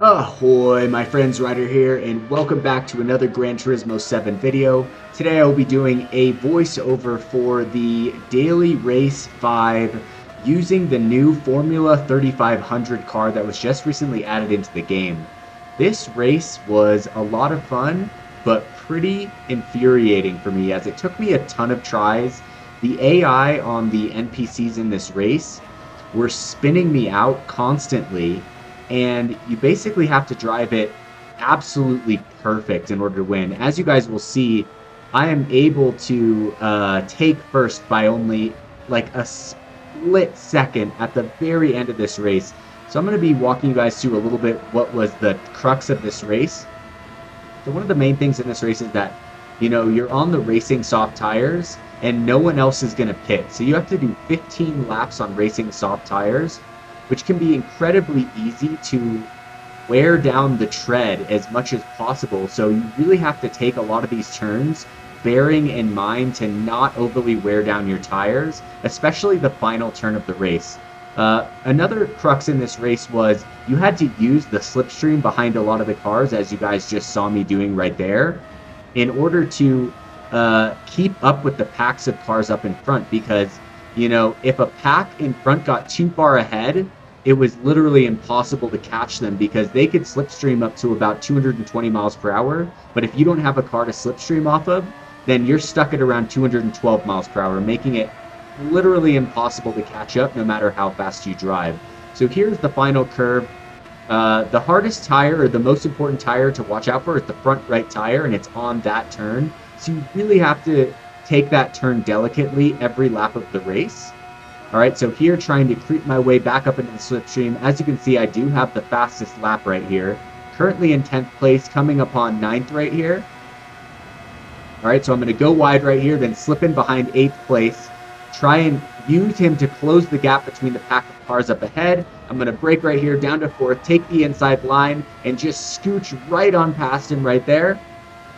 Ahoy, my friends, Ryder here, and welcome back to another Gran Turismo 7 video. Today I will be doing a voiceover for the Daily Race 5 using the new Formula 3500 car that was just recently added into the game. This race was a lot of fun, but pretty infuriating for me as it took me a ton of tries. The AI on the NPCs in this race were spinning me out constantly, and you basically have to drive it absolutely perfect in order to win. As you guys will see, I am able to take first by only like a split second at the very end of this race. So I'm going to be walking you guys through a little bit what was the crux of this race. So one of the main things in this race is that, you know, you're on the racing soft tires and no one else is going to pit. So you have to do 15 laps on racing soft tires, which can be incredibly easy to wear down the tread as much as possible. So you really have to take a lot of these turns bearing in mind to not overly wear down your tires, especially the final turn of the race. Another crux in this race was you had to use the slipstream behind a lot of the cars, as you guys just saw me doing right there, in order to keep up with the packs of cars up in front, because, you know, if a pack in front got too far ahead, it was literally impossible to catch them because they could slipstream up to about 220 miles per hour. But if you don't have a car to slipstream off of, then you're stuck at around 212 miles per hour, making it literally impossible to catch up no matter how fast you drive. So here's the final curve. The hardest tire, or the most important tire to watch out for, is the front right tire, and it's on that turn. So you really have to take that turn delicately every lap of the race. All right, so here trying to creep my way back up into the slipstream. As you can see, I do have the fastest lap right here. Currently in 10th place, coming upon 9th right here. All right, so I'm going to go wide right here, then slip in behind 8th place. Try and use him to close the gap between the pack of cars up ahead. I'm going to brake right here down to 4th, take the inside line, and just scooch right on past him right there.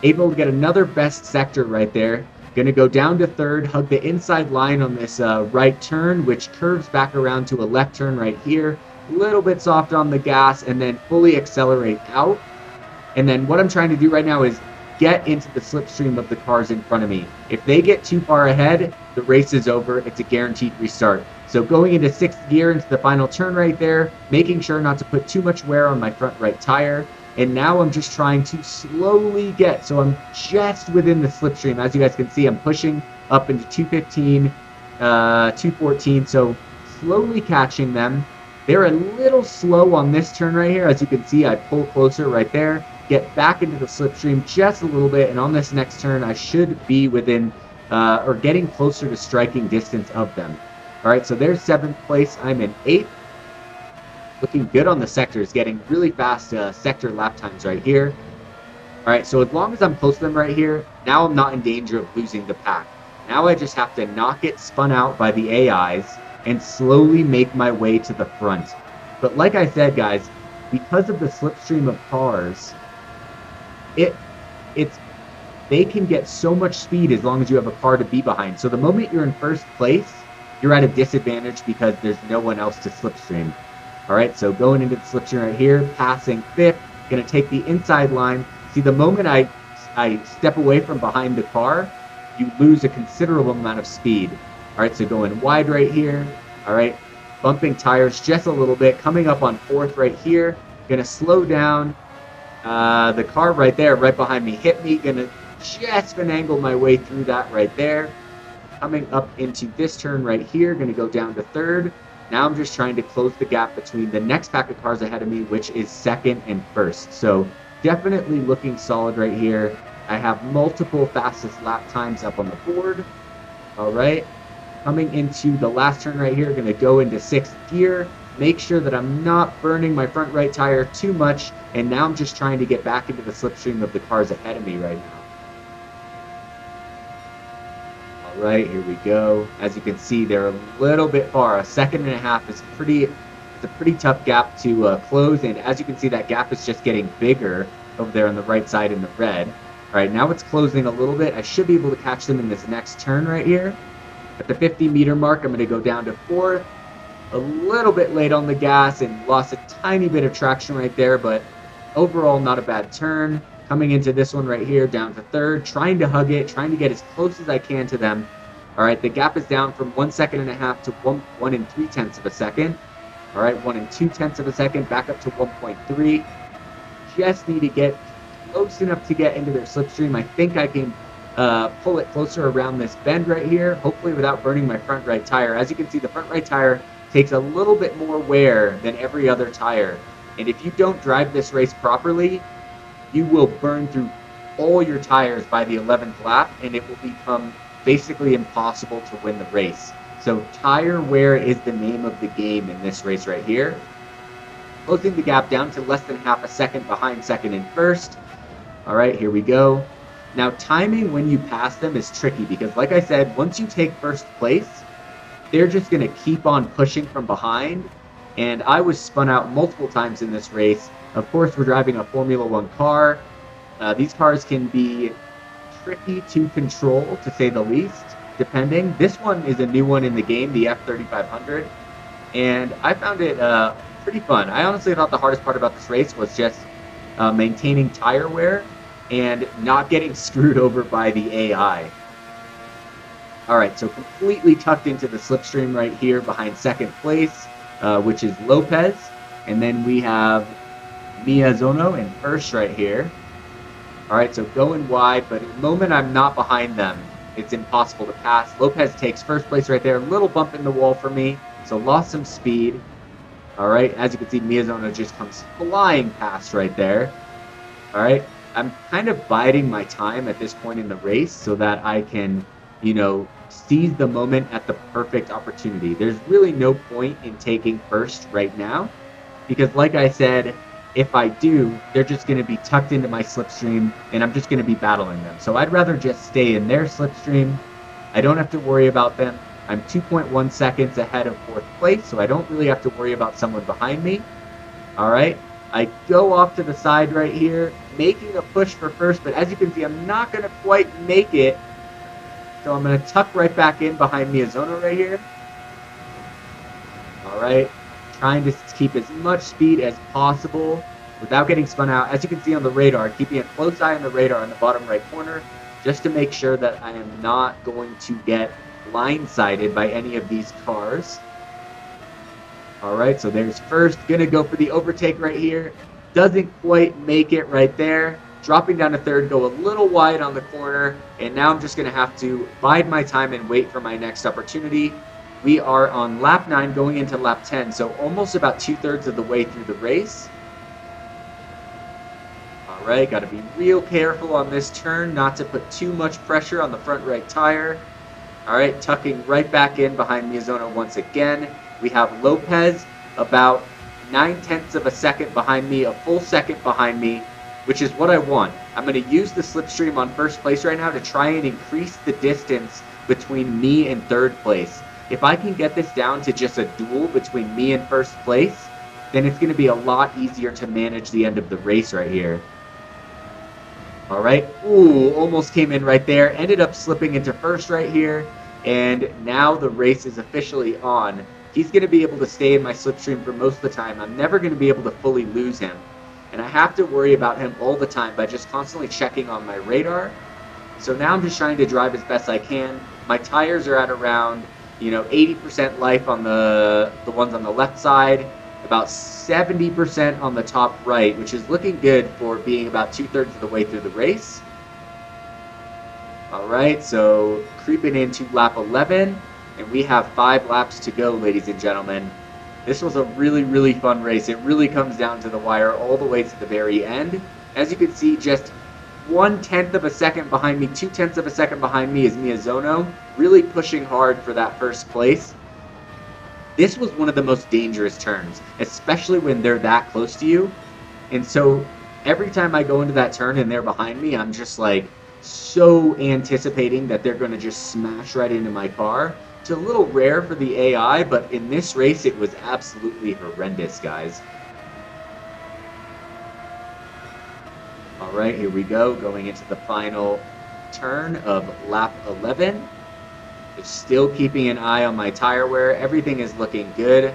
Able to get another best sector right there. Going to go down to 3rd, hug the inside line on this right turn, which curves back around to a left turn right here. A little bit soft on the gas, and then fully accelerate out. And then what I'm trying to do right now is get into the slipstream of the cars in front of me. If they get too far ahead, the race is over. It's a guaranteed restart. So going into 6th gear into the final turn right there, making sure not to put too much wear on my front right tire. And now I'm just trying to slowly get, so I'm just within the slipstream. As you guys can see, I'm pushing up into 215, 214, so slowly catching them. They're a little slow on this turn right here. As you can see, I pull closer right there, get back into the slipstream just a little bit, and on this next turn, I should be within, or getting closer to striking distance of them. All right, so there's 7th place. I'm in 8th. Looking good on the sectors, getting really fast sector lap times right here. All right, so as long as I'm close to them right here, now I'm not in danger of losing the pack. Now I just have to not get spun out by the AIs and slowly make my way to the front. But like I said, guys, because of the slipstream of cars, they can get so much speed as long as you have a car to be behind. So the moment you're in 1st place, you're at a disadvantage because there's no one else to slipstream. All right, so going into the slipstream right here, passing 5th, going to take the inside line. See, the moment I step away from behind the car, you lose a considerable amount of speed. All right, so going wide right here. All right, bumping tires just a little bit, coming up on 4th right here. Going to slow down. The car right there, right behind me, hit me. Going to just finagle my way through that right there. Coming up into this turn right here, going to go down to 3rd. Now I'm just trying to close the gap between the next pack of cars ahead of me, which is 2nd and 1st. So definitely looking solid right here. I have multiple fastest lap times up on the board. All right. Coming into the last turn right here, going to go into 6th gear. Make sure that I'm not burning my front right tire too much. And now I'm just trying to get back into the slipstream of the cars ahead of me right now. All right, here we go. As you can see, they're a little bit far. 1.5 seconds is a pretty tough gap to close. And as you can see, that gap is just getting bigger over there on the right side in the red. All right, now it's closing a little bit. I should be able to catch them in this next turn right here. At the 50-meter mark, I'm going to go down to 4th. a little bit late on the gas and lost a tiny bit of traction right there, but overall not a bad turn. Coming into this one right here, down to third, trying to hug it, trying to get as close as I can to them. All right, the gap is down from 1.5 seconds to 1 3/10 of a second. All right, 1 2/10 of a second, back up to 1.3. Just need to get close enough to get into their slipstream. I think I can pull it closer around this bend right here, hopefully without burning my front right tire. As you can see, the front right tire takes a little bit more wear than every other tire. And if you don't drive this race properly, you will burn through all your tires by the 11th lap, and it will become basically impossible to win the race. So tire wear is the name of the game in this race right here. Closing the gap down to less than half a second behind second and first. All right, here we go. Now, timing when you pass them is tricky because, like I said, once you take first place, they're just going to keep on pushing from behind. And I was spun out multiple times in this race. Of course, we're driving a Formula One car. These cars can be tricky to control, to say the least, depending. This one is a new one in the game, the F-3500. And I found it pretty fun. I honestly thought the hardest part about this race was just maintaining tire wear and not getting screwed over by the AI. All right, so completely tucked into the slipstream right here behind second place, which is Lopez. And then we have Miyazono in first right here. All right, so going wide, but at the moment I'm not behind them, it's impossible to pass. Lopez takes first place right there. A little bump in the wall for me, so lost some speed. All right, as you can see, Miyazono just comes flying past right there. All right, I'm kind of biding my time at this point in the race so that I can, seize the moment at the perfect opportunity. There's really no point in taking first right now because, like I said, if I do, they're just going to be tucked into my slipstream and I'm just going to be battling them. So I'd rather just stay in their slipstream. I don't have to worry about them. I'm 2.1 seconds ahead of fourth place, so I don't really have to worry about someone behind me. All right, I go off to the side right here, making a push for first, but as you can see, I'm not going to quite make it. So I'm going to tuck right back in behind Miyazono right here. All right, trying to keep as much speed as possible without getting spun out. As you can see on the radar, keeping a close eye on the radar in the bottom right corner, just to make sure that I am not going to get blindsided by any of these cars. All right, so there's first. Gonna go for the overtake right here. Doesn't quite make it right there. Dropping down to third, go a little wide on the corner, and now I'm just gonna have to bide my time and wait for my next opportunity. We are on lap 9 going into lap 10, so almost about 2/3 of the way through the race. All right, got to be real careful on this turn not to put too much pressure on the front right tire. All right, tucking right back in behind Miyazono once again. We have Lopez about 9/10 of a second behind me, a full second behind me, which is what I want. I'm going to use the slipstream on first place right now to try and increase the distance between me and third place. If I can get this down to just a duel between me and first place, then it's going to be a lot easier to manage the end of the race right here. All right. Ooh, almost came in right there. Ended up slipping into first right here. And now the race is officially on. He's going to be able to stay in my slipstream for most of the time. I'm never going to be able to fully lose him. And I have to worry about him all the time by just constantly checking on my radar. So now I'm just trying to drive as best I can. My tires are at around 80% life on the ones on the left side, about 70% on the top right, which is looking good for being about 2/3 of the way through the race. All right, so creeping into lap 11, and we have 5 laps to go, ladies and gentlemen. This was a really, really fun race. It really comes down to the wire all the way to the very end. As you can see, just 1/10 of a second behind me, 2/10 of a second behind me is Miyazono, really pushing hard for that first place. This was one of the most dangerous turns, especially when they're that close to you. And so every time I go into that turn and they're behind me, I'm just like so anticipating that they're going to just smash right into my car. It's a little rare for the AI, but in this race, it was absolutely horrendous, guys. All right, here we go, going into the final turn of lap 11. Just still keeping an eye on my tire wear. Everything is looking good.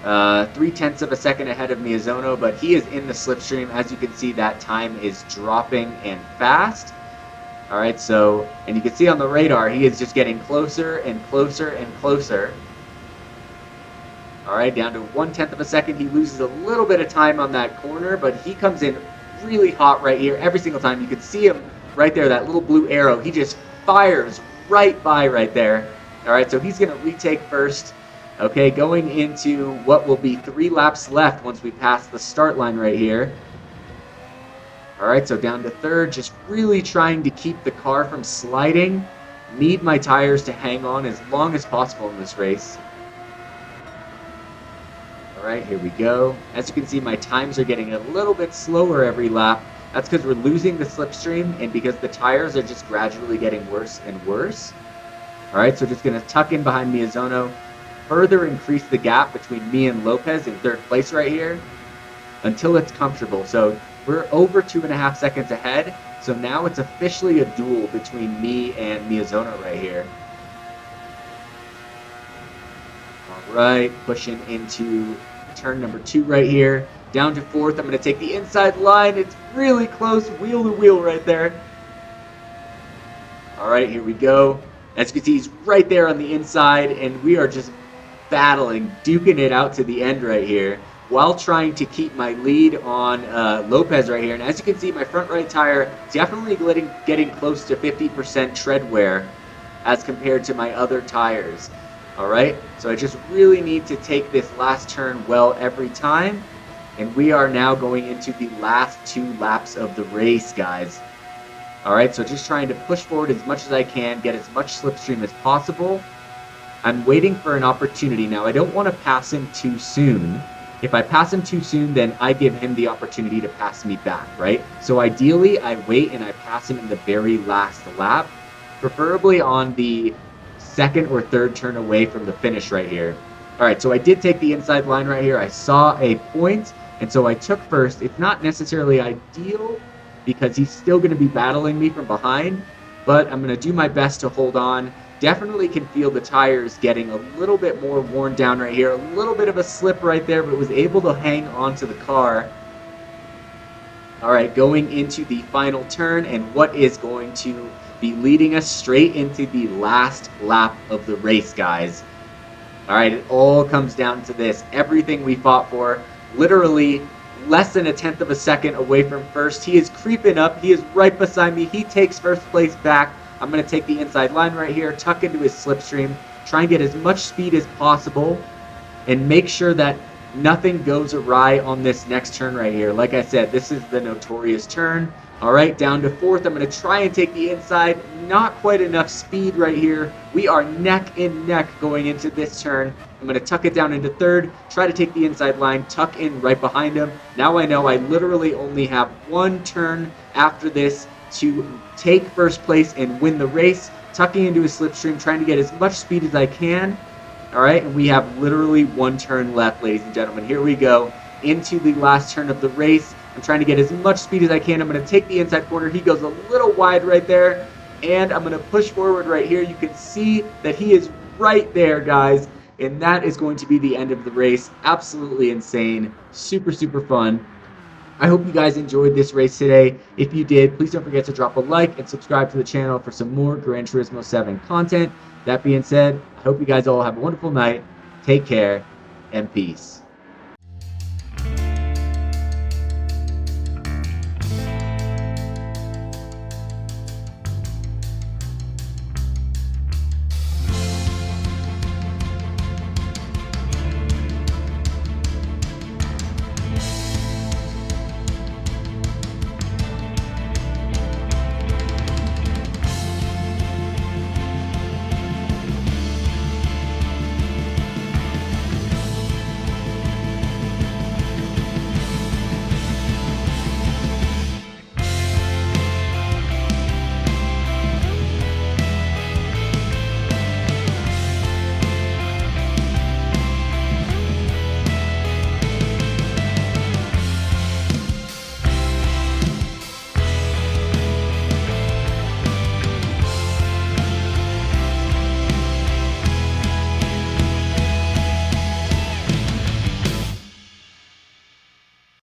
3/10 of a second ahead of Miyazono, but he is in the slipstream. As you can see, that time is dropping and fast. All right, so, and you can see on the radar, he is just getting closer and closer and closer. All right, down to 1/10 of a second. He loses a little bit of time on that corner, but he comes in really hot right here every single time. You can see him right there, that little blue arrow. He just fires right by right there. All right, so he's going to retake first. Okay, going into what will be 3 laps left once we pass the start line right here. All right, so down to third, just really trying to keep the car from sliding. Need my tires to hang on as long as possible in this race. All right, here we go. As you can see, my times are getting a little bit slower every lap. That's because we're losing the slipstream and because the tires are just gradually getting worse and worse. All right, so just going to tuck in behind Miyazono, further increase the gap between me and Lopez in third place right here until it's comfortable. So we're over 2.5 seconds ahead. So now it's officially a duel between me and Miyazono right here. All right, pushing into turn number 2 right here. Down to fourth. I'm going to take the inside line. It's really close, wheel to wheel right there. All right, here we go. As you can see, he's right there on the inside, and we are just battling, duking it out to the end right here, while trying to keep my lead on Lopez right here. And as you can see, my front right tire is definitely getting close to 50% tread wear as compared to my other tires. All right, so I just really need to take this last turn well every time. And we are now going into the last 2 laps of the race, guys. All right, so just trying to push forward as much as I can, get as much slipstream as possible. I'm waiting for an opportunity. Now, I don't want to pass him too soon. If I pass him too soon, then I give him the opportunity to pass me back, right? So ideally, I wait and I pass him in the very last lap, preferably on the second or third turn away from the finish right here. All right, so I did take the inside line right here. I saw a point, and so I took first. It's not necessarily ideal because he's still going to be battling me from behind, but I'm going to do my best to hold on. Definitely can feel the tires getting a little bit more worn down right here. A little bit of a slip right there, but was able to hang onto the car. All right, going into the final turn, and what is going to be leading us straight into the last lap of the race, guys. All right, it all comes down to this. Everything we fought for, literally less than 1/10 of a second away from first. He is creeping up. He is right beside me. He takes first place back. I'm going to take the inside line right here, tuck into his slipstream, try and get as much speed as possible, and make sure that nothing goes awry on this next turn right here. Like I said, this is the notorious turn. All right, down to fourth. I'm going to try and take the inside. Not quite enough speed right here. We are neck and neck going into this turn. I'm going to tuck it down into third, try to take the inside line, tuck in right behind him. Now I know I literally only have 1 turn after this to take first place and win the race, tucking into his slipstream, trying to get as much speed as I can. All right, and we have literally 1 turn left, ladies and gentlemen. Here we go into the last turn of the race. I'm trying to get as much speed as I can. I'm going to take the inside corner. He goes a little wide right there, and I'm going to push forward right here. You can see that he is right there, guys, and that is going to be the end of the race. Absolutely insane. Super, super fun. I hope you guys enjoyed this race today. If you did, please don't forget to drop a like and subscribe to the channel for some more Gran Turismo 7 content. That being said, I hope you guys all have a wonderful night. Take care, and peace.